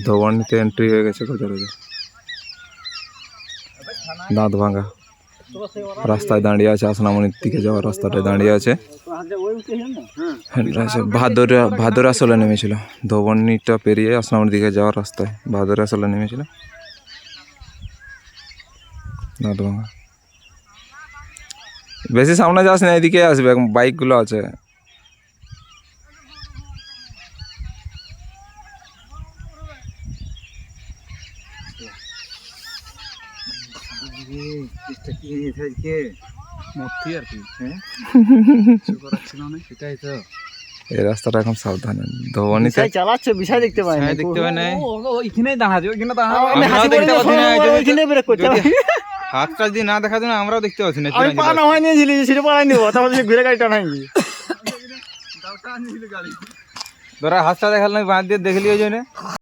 ধোবনিতে entry হয়ে গেছে গজরাজে। দাঁত ভাঙা রাস্তায় দাঁড়িয়ে আছে, আসনামণির দিকে যাওয়ার রাস্তাটায় দাঁড়িয়ে আছে। ভাদরে আসলে নেমেছিল, ধোবনিটা পেরিয়ে আসনামণির দিকে যাওয়ার রাস্তায় ভাদরে আসলে নেমেছিল। দাঁত ভাঙা বেশি সামনে যাস না, এদিকে আসবে, বাইকগুলো আছে। এই রাস্তাটা এখন সাবধানে ধোবনিতে চালাচ্ছে, বিষয় দেখতে পাই না, দেখতে পাই না। ওইখানেই দাঁড়াবে, ওইখানে হাতটা যদি না দেখা না আমরাও দেখতে পাচ্ছি না। আমি পা না হয় নিয়েছিলি, সেটা পাড়াই নিবো, তারপর ঘুরে গাড়িটা নাই তোরা হাতটা দেখাল না, বাঁ দিয়ে দেখলি ওই জন্য।